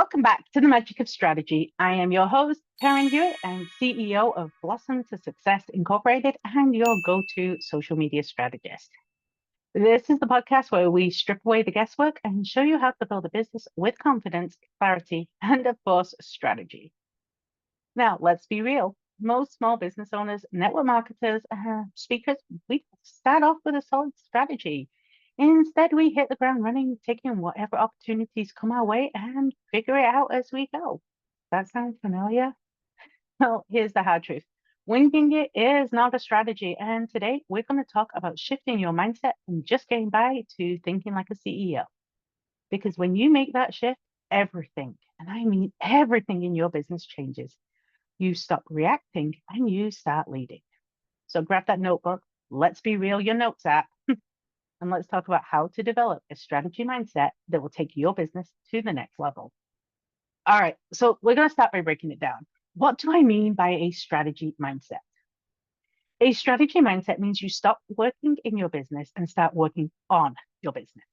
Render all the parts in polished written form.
Welcome back to the Magic of Strategy. I am your host, Karen Hewitt, and CEO of Blossom to Success Incorporated and your go to social media strategist. This is the podcast where we strip away the guesswork and show you how to build a business with confidence, clarity, and of course, strategy. Now, let's be real. Most small business owners, network marketers, speakers, we start off with a solid strategy. Instead, we hit the ground running, taking whatever opportunities come our way and figure it out as we go. That sounds familiar? Well, here's the hard truth. Winging it is not a strategy. And today we're going to talk about shifting your mindset from just getting by to thinking like a CEO. Because when you make that shift, everything, and I mean everything in your business changes. You stop reacting and you start leading. So grab that notebook. Let's be real, your notes app. And let's talk about how to develop a strategy mindset that will take your business to the next level. All right, so we're going to start by breaking it down. What do I mean by a strategy mindset? A strategy mindset means you stop working in your business and start working on your business.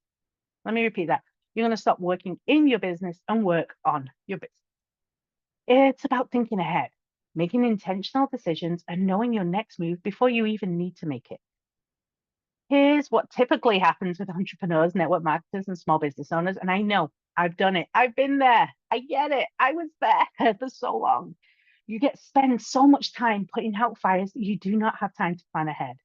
Let me repeat that. You're going to stop working in your business and work on your business. It's about thinking ahead, making intentional decisions, and knowing your next move before you even need to make it. Here's what typically happens with entrepreneurs, network marketers, and small business owners. And I know I've done it. I've been there. I get it. I was there for so long. You spend so much time putting out fires that you do not have time to plan ahead.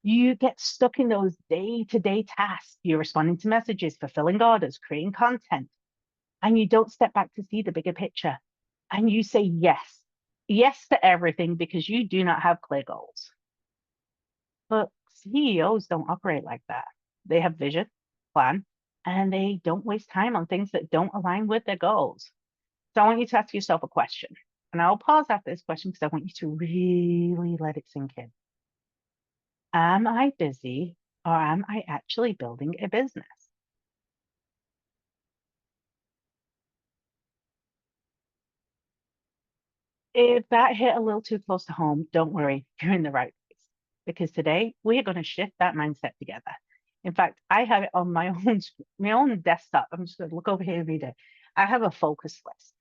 You get stuck in those day-to-day tasks. You're responding to messages, fulfilling orders, creating content, and you don't step back to see the bigger picture. And you say yes to everything because you do not have clear goals. But CEOs don't operate like that. They have vision, plan, and they don't waste time on things that don't align with their goals. So I want you to ask yourself a question. And I'll pause after this question because I want you to really let it sink in. Am I busy or am I actually building a business? If that hit a little too close to home, don't worry, you're in the right place. Because today we are going to shift that mindset together. In fact, I have it on my own desktop. I'm just going to look over here every day. I have a focus list.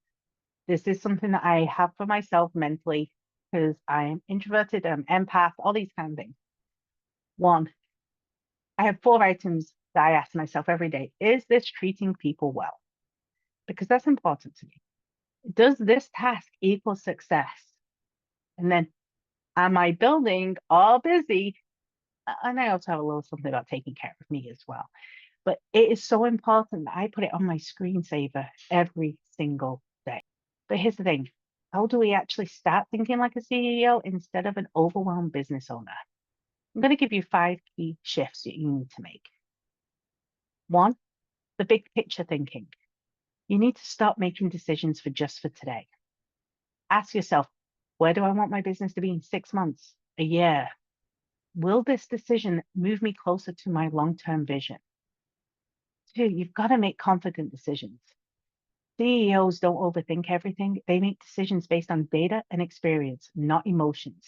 This is something that I have for myself mentally because I'm introverted, I'm empath, all these kind of things. One, I have 4 items that I ask myself every day. Is this treating people well? Because that's important to me. Does this task equal success? And then, am I building or busy? And I also have a little something about taking care of me as well. But it is so important that I put it on my screensaver every single day. But here's the thing. How do we actually start thinking like a CEO instead of an overwhelmed business owner? I'm going to give you 5 key shifts that you need to make. 1, the big picture thinking. You need to stop making decisions for just for today. Ask yourself, where do I want my business to be in 6 months, a year? Will this decision move me closer to my long-term vision? 2, you've got to make confident decisions. CEOs don't overthink everything. They make decisions based on data and experience, not emotions.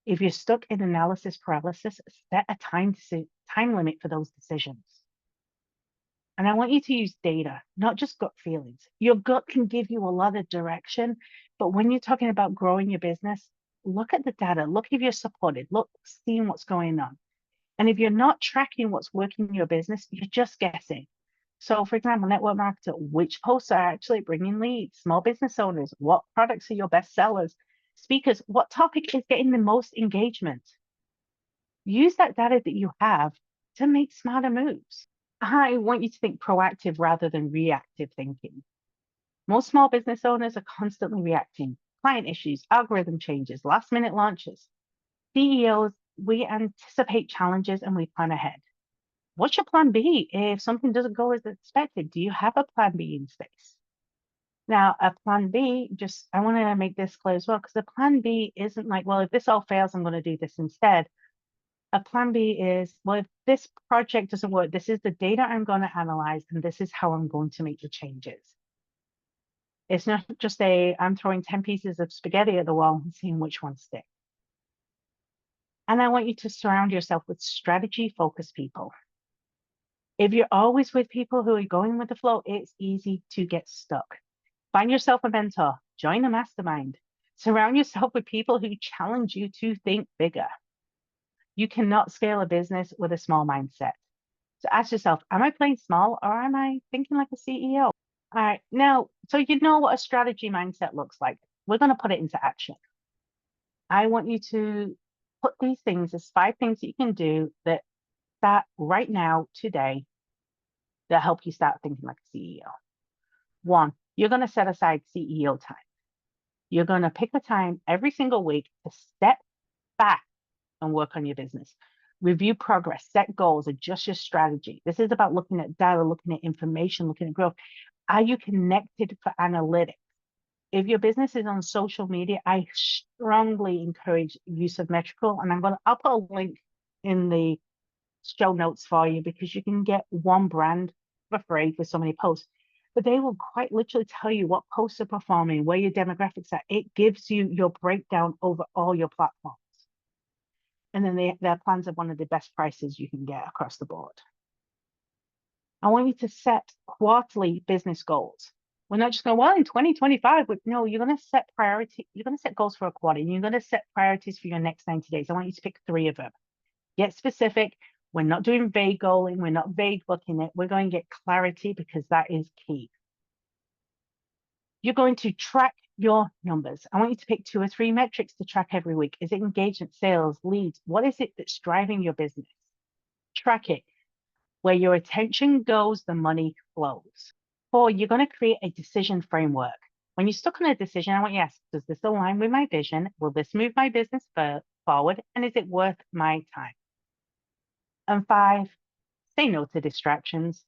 If you're stuck in analysis paralysis, set a time limit for those decisions. And I want you to use data, not just gut feelings. Your gut can give you a lot of direction, but when you're talking about growing your business, look at the data, look if you're supported, look, seeing what's going on. And if you're not tracking what's working in your business, you're just guessing. So, for example, network marketer, which posts are actually bringing leads? Small business owners, what products are your best sellers? Speakers, what topic is getting the most engagement? Use that data that you have to make smarter moves. I want you to think proactive rather than reactive thinking. Most small business owners are constantly reacting. Client issues, algorithm changes, last minute launches. CEOs, we anticipate challenges and we plan ahead. What's your plan B if something doesn't go as expected? Do you have a plan B in space? Now, a plan B, I want to make this clear as well, because a plan B isn't like, well, if this all fails, I'm going to do this instead. A plan B is, well, if this project doesn't work, this is the data I'm going to analyze, and this is how I'm going to make the changes. It's not just I'm throwing 10 pieces of spaghetti at the wall and seeing which ones stick. And I want you to surround yourself with strategy-focused people. If you're always with people who are going with the flow, it's easy to get stuck. Find yourself a mentor, join a mastermind, surround yourself with people who challenge you to think bigger. You cannot scale a business with a small mindset. So ask yourself, am I playing small or am I thinking like a CEO? All right, now, so you know what a strategy mindset looks like. We're going to put it into action. I want you to put these things as 5 things that you can do that start right now, today, that help you start thinking like a CEO. One, you're going to set aside CEO time. You're going to pick a time every single week to step back and work on your business. Review progress, set goals, adjust your strategy. This is about looking at data, looking at information, looking at growth. Are you connected for analytics? If your business is on social media, I strongly encourage use of Metrical, and I'll put a link in the show notes for you because you can get one brand for free for so many posts. But they will quite literally tell you what posts are performing, where your demographics are. It gives you your breakdown over all your platforms. And then their plans are one of the best prices you can get across the board. I want you to set quarterly business goals. We're not just going, well, in 2025, but no, you're going to set priority. You're going to set goals for a quarter. And you're going to set priorities for your next 90 days. I want you to pick 3 of them. Get specific. We're not doing vague goaling. We're not vague booking it. We're going to get clarity because that is key. You're going to track your numbers. I want you to pick 2 or 3 metrics to track every week. Is it engagement, sales, leads? What is it that's driving your business? Track it. Where your attention goes, the money flows. 4, you're going to create a decision framework. When you're stuck on a decision, I want you to ask, does this align with my vision? Will this move my business forward? And is it worth my time? And 5, say no to distractions.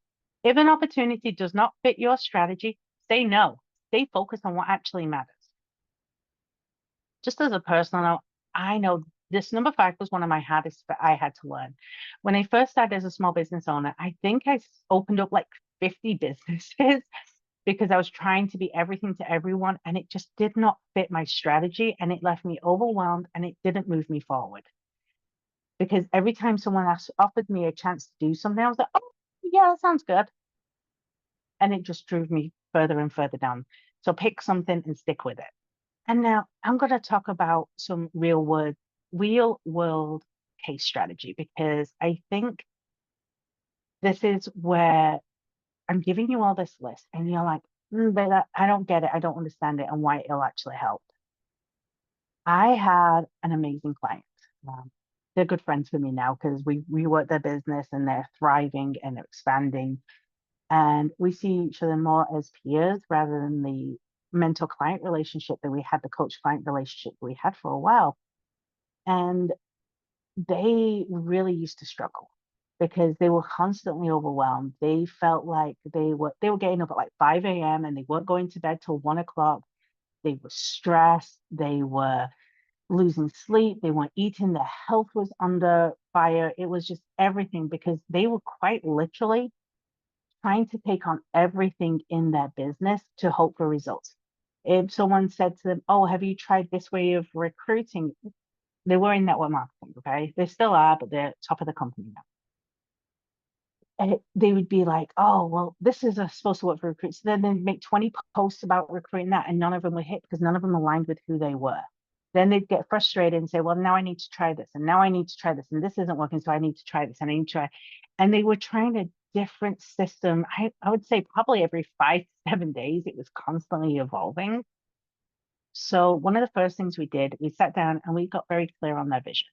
If an opportunity does not fit your strategy, say no. Stay focused on what actually matters. Just as a personal note, I know this number 5 was one of my hardest that I had to learn. When I first started as a small business owner, I think I opened up like 50 businesses because I was trying to be everything to everyone and it just did not fit my strategy and it left me overwhelmed and it didn't move me forward. Because every time someone offered me a chance to do something, I was like, oh, yeah, that sounds good. And it just drove me further and further down. So pick something and stick with it. And now I'm going to talk about some real world case strategy because I think this is where I'm giving you all this list and you're like, but I don't get it. I don't understand it and why it'll actually help. I had an amazing client. They're good friends for me now because we work their business and they're thriving and they're expanding. And we see each other more as peers rather than the mentor client relationship that we had, the coach client relationship we had for a while. And they really used to struggle because they were constantly overwhelmed. They felt like they were getting up at like 5 a.m. and they weren't going to bed till 1 o'clock. They were stressed, they were losing sleep, they weren't eating, their health was under fire. It was just everything because they were quite literally trying to take on everything in their business to hope for results. If someone said to them, oh, have you tried this way of recruiting? They were in network marketing, okay? They still are, but they're top of the company now. And they would be like, oh, well, this is supposed to work for recruits. So then they'd make 20 posts about recruiting that, and none of them would hit because none of them aligned with who they were. Then they'd get frustrated and say, well, now I need to try this, and now I need to try this, and this isn't working, so I need to try this, and I need to try. And they were trying a different system. I would say probably every 5 to 7 days, it was constantly evolving. So one of the first things we did, we sat down and we got very clear on their vision.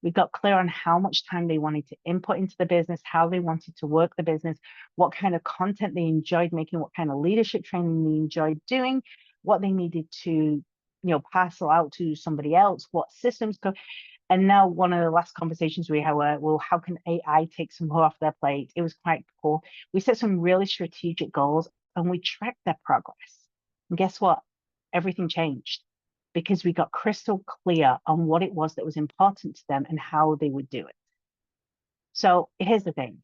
We got clear on how much time they wanted to input into the business, how they wanted to work the business, what kind of content they enjoyed making, what kind of leadership training they enjoyed doing, what they needed to, parcel out to somebody else, what systems go. And now one of the last conversations we had were, well, how can AI take some more off their plate? It was quite cool. We set some really strategic goals and we tracked their progress. And guess what? Everything changed because we got crystal clear on what it was that was important to them and how they would do it. So here's the thing.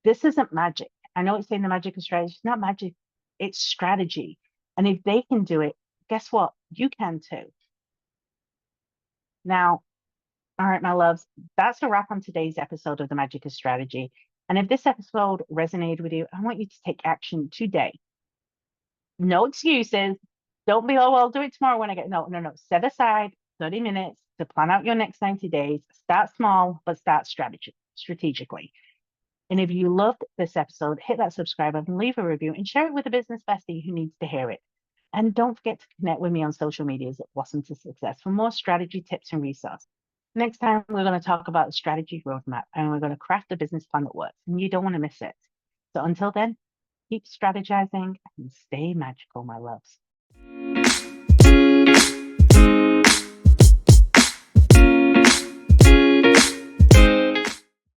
This isn't magic. I know it's saying the magic of strategy. It's not magic. It's strategy. And if they can do it, guess what? You can too. Now, all right, my loves, that's a wrap on today's episode of The Magic of Strategy. And if this episode resonated with you, I want you to take action today. No excuses. Don't be, oh, well, I'll do it tomorrow when I get. No, no, no. Set aside 30 minutes to plan out your next 90 days. Start small, but start strategically. And if you loved this episode, hit that subscribe button, leave a review, and share it with a business bestie who needs to hear it. And don't forget to connect with me on social medias at Blossom to Success for more strategy tips and resources. Next time, we're going to talk about the strategy roadmap and we're going to craft a business plan that works, and you don't want to miss it. So until then, keep strategizing and stay magical, my loves.